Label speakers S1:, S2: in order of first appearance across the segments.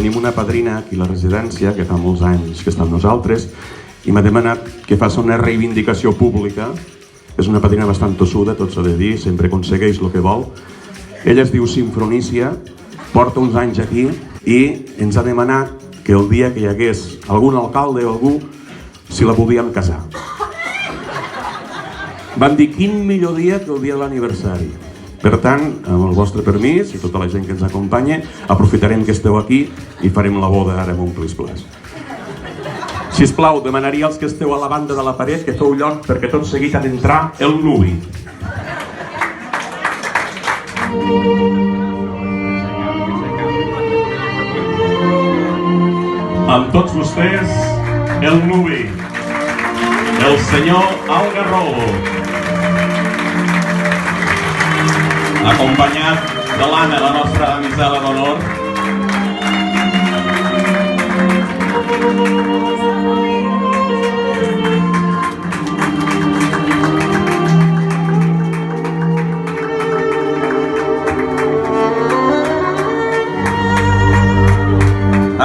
S1: tenim una padrina aquí a la residència que fa molts anys que està amb nosaltres i m'ha demanat que faci una reivindicació pública. És una padrina bastant tossuda, tot s'ha de dir, sempre aconsegueix el que vol. Ella es diu Sinfronícia, porta uns anys aquí i ens ha demanat que el dia que hi hagués algun alcalde o algú, si la volíem casar. Van dir quin millor dia que el dia de l'aniversari. Per tant, amb el vostre permís i tota la gent que ens acompanya, aprofitarem que esteu aquí i farem la boda ara amb un plis-plas. Sisplau, demanaria als que esteu a la banda de la paret que feu lloc perquè tot seguit ha d'entrar el nuvi. Amb tots vostès, el nuvi, el senyor Algarrobo, acompanyat de l'Anna, la nostra damisela d'honor.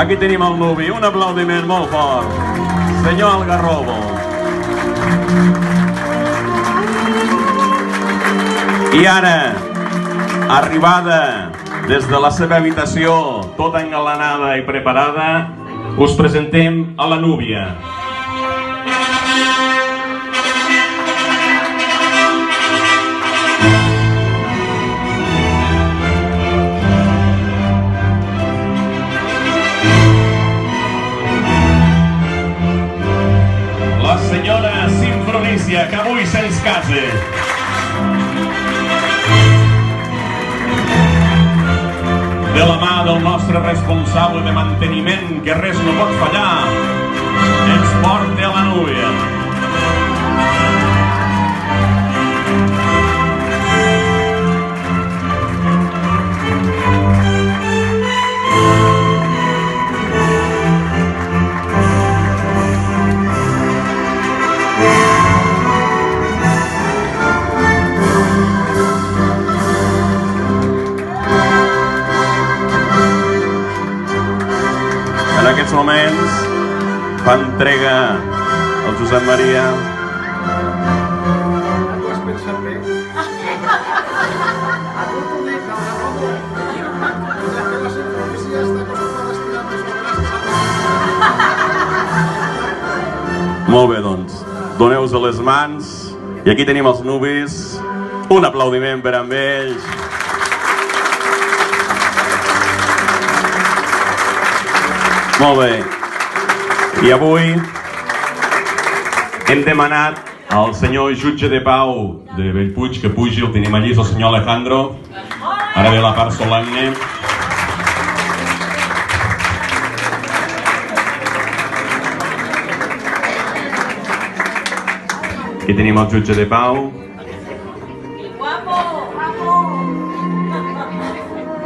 S1: Aquí tenim el nuvi, un aplaudiment molt fort. Senyor Algarrobo. I ara, arribada des de la seva habitació, tota engalanada i preparada, us presentem a la núvia. La senyora Sinfronícia, que avui se'ns casa. De la mà del nostre responsable de manteniment, que res no pot fallar, ens porta a la núvia. En aquests moments fa entrega al Josep Maria. Molt bé, doncs, doneu-vos a les mans i aquí tenim els nuvis. Un aplaudiment per amb ells. Molt bé. I avui hem demanat al senyor jutge de pau de Bellpuig que pugi, el tenim allí, és el senyor Alejandro. Ara ve la part solemne. Aquí tenim el jutge de pau,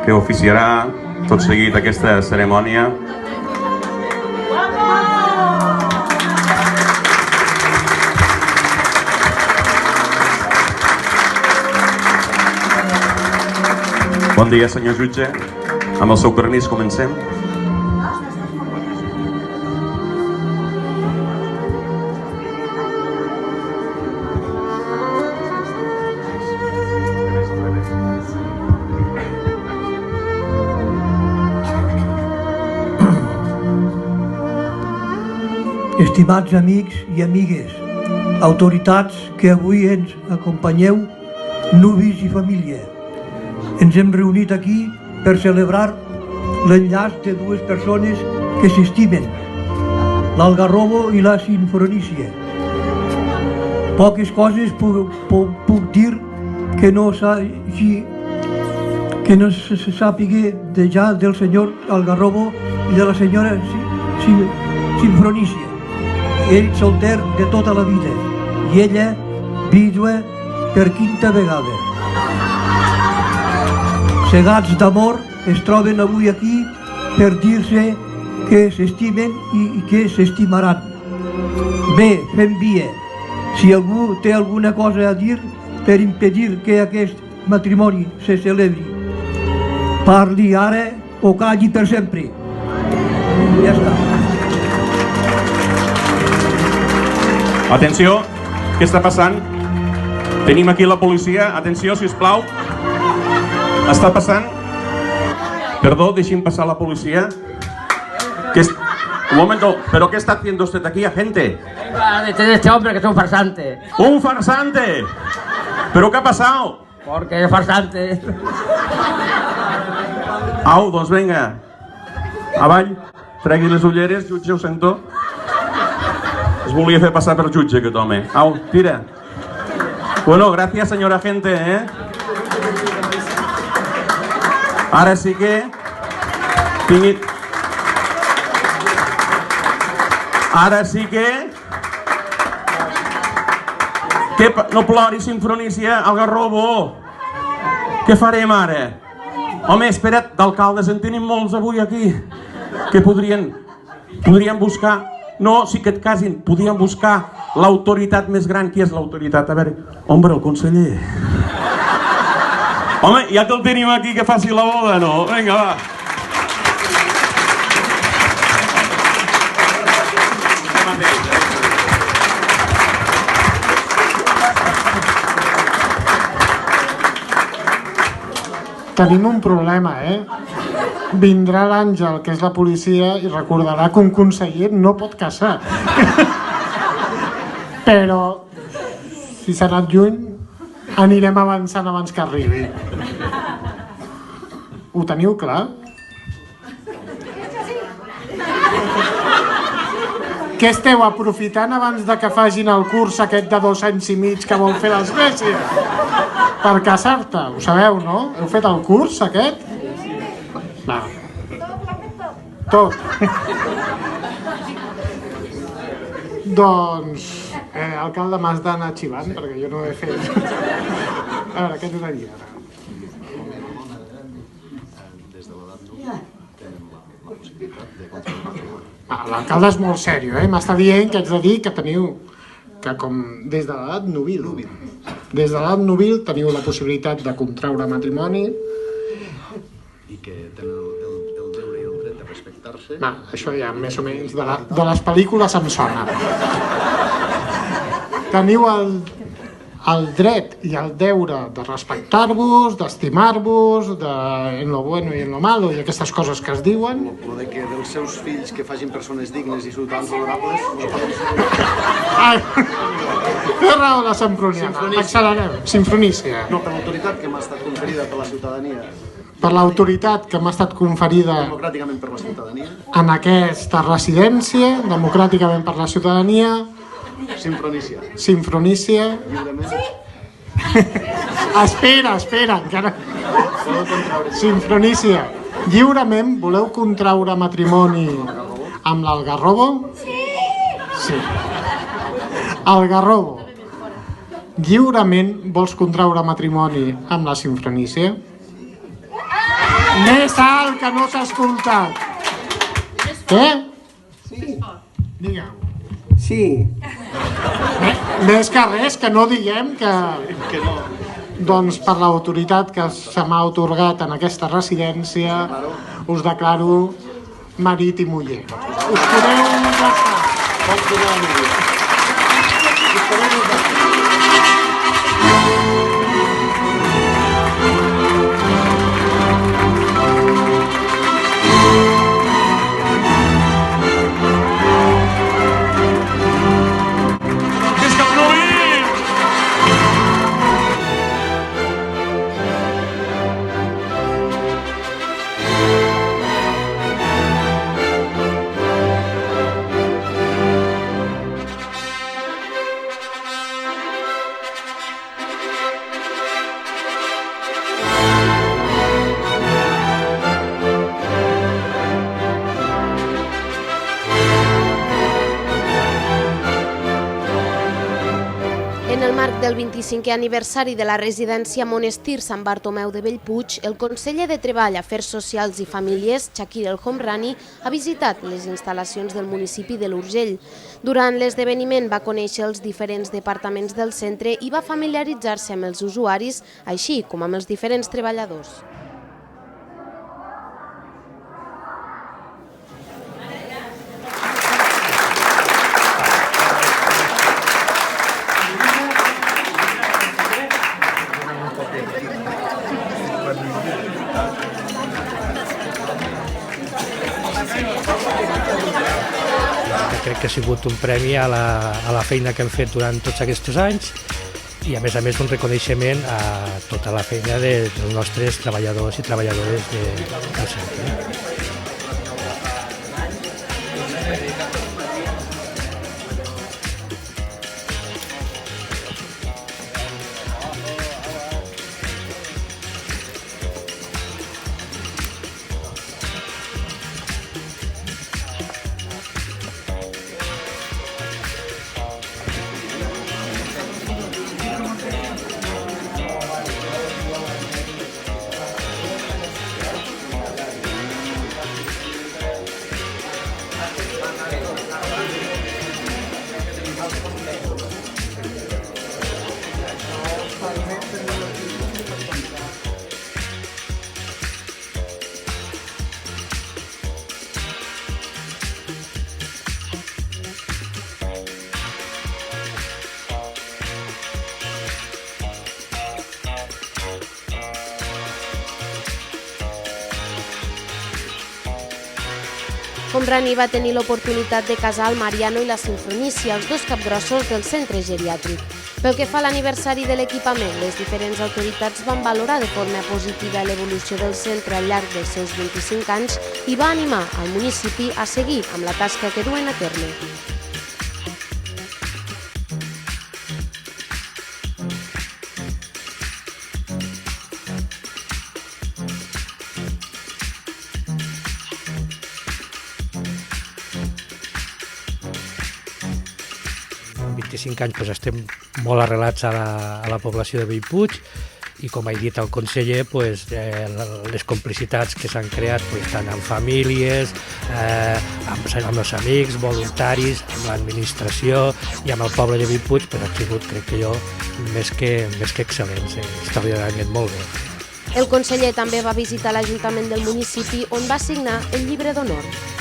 S1: que oficiarà tot seguit aquesta cerimònia. Bon dia, senyor jutge. Amb el seu permís comencem.
S2: Estimats amics i amigues, autoritats que avui ens acompanyeu, nuvis i família, ens hem reunit aquí per celebrar l'enllaç de dues persones que s'estimen, l'Algarrobo i la Sinfronícia. Poques coses puc dir que no se sàpiga ja del senyor Algarrobo i de la senyora Sinfronícia. Ell solter de tota la vida i ella vídua per quinta vegada. Cegats d'amor es troben avui aquí per dir-se que s'estimen i que s'estimaran. Bé, fem via. Si algú té alguna cosa a dir per impedir que aquest matrimoni se celebri, parli ara o calli per sempre. Ja està.
S1: Atenció, què està passant? Tenim aquí la policia. Atenció, sisplau. Està passant? Perdó, deixin pasar la policía. Un momento, ¿pero qué está haciendo usted aquí, agente?
S3: Vengo a detener a este hombre que es un farsante.
S1: ¡Un farsante! ¿Pero qué ha pasado?
S3: Porque es farsante.
S1: Au, doncs venga. Avall, tregui les ulleres, jutge, ho sento. Es volia fer passar per jutge, aquest home. Au, tira. Bueno, gracias, señor agente, ¿eh? Ara sí que... Ara sí que... No ploris, Sinfronícia, Algarrobo. Què farem ara? Home, espera't, d'alcaldes en tenim molts avui aquí, que podrien buscar... No, sí que et casin, podrien buscar l'autoritat més gran. Qui és l'autoritat? A veure, home, el conseller. Home, ja te'l tenim aquí, que faci la boda, no? Vinga, va.
S4: Tenim un problema, Vindrà l'Àngel, que és la policia, i recordarà que un conseller no pot caçar. Però, si s'ha anat lluny, anirem avançant abans que arribi. Ho teniu clar? Què esteu aprofitant abans de que facin el curs aquest de 2 anys i mig que vol fer l'Església? Per casar-te, ho sabeu, no? Heu fet el curs aquest? Va. Tot. Doncs, alcalde, m'has d'anar xivant, perquè jo no ho he fet. A veure, què t'ho diria ara? L'alcalde és molt sèrio, m'està dient que haig de dir que teniu, que com des de l'edat núbil, teniu la possibilitat de contraure matrimoni.
S5: I que tenen el deure i el dret de respectar-se.
S4: Això ja més o menys de les pel·lícules em sona. Teniu el dret i el deure de respectar-vos, d'estimar-vos, en lo bueno i en lo malo, i aquestes coses que es diuen.
S5: Lo de que dels seus fills que facin persones dignes i ciutadans honorables...
S4: Té raó la Sinfroniana. Accelerem. Sinfronícia.
S5: No, per l'autoritat que m'ha estat conferida per la ciutadania.
S4: Per l'autoritat que m'ha estat conferida
S5: Democràticament per la ciutadania.
S4: En aquesta residència, democràticament per la ciutadania.
S5: Sinfronícia.
S4: Sinfronícia.
S5: Lliurement.
S4: Espera, encara... Sinfronícia. Lliurement voleu contraure matrimoni amb l'Algarrobo? Sí. Algarrobo. Lliurement vols contraure matrimoni amb la Sinfronícia? Més alt, que no s'ha escoltat. Què? Sí. Digueu.
S6: Sí.
S4: Més que res, que no diguem que
S5: no.
S4: Doncs per l'autoritat que se m'ha atorgat en aquesta residència us declaro marit i muller. Us podeu gastar.
S5: Pots donar la vida.
S7: Del 25è aniversari de la residència Monestir Sant Bartomeu de Bellpuig, el conseller de Treball, Afers Socials i Famílies, Chakir El Homrani, ha visitat les instal·lacions del municipi de l'Urgell. Durant l'esdeveniment va conèixer els diferents departaments del centre i va familiaritzar-se amb els usuaris, així com amb els diferents treballadors.
S6: que ha sigut un premi a la feina que hem fet durant tots aquests anys i a més un reconeixement a tota la feina dels nostres treballadors i treballadores del centre.
S7: Homrani va tenir l'oportunitat de casar el Mariano i la Sinfronícia, els dos capgrossos del centre geriàtric. Pel que fa a l'aniversari de l'equipament, les diferents autoritats van valorar de forma positiva l'evolució del centre al llarg dels seus 25 anys i va animar al municipi a seguir amb la tasca que duen a terme.
S6: En 25 anys estem molt arrelats a la població de Bellpuig i, com ha dit el conseller, les complicitats que s'han creat tant amb famílies, amb els amics, voluntaris, amb l'administració i amb el poble de Bellpuig han sigut, crec que jo, més que excel·lents, extraordinàriament molt bé.
S7: El conseller també va visitar l'Ajuntament del municipi on va signar el llibre d'honor.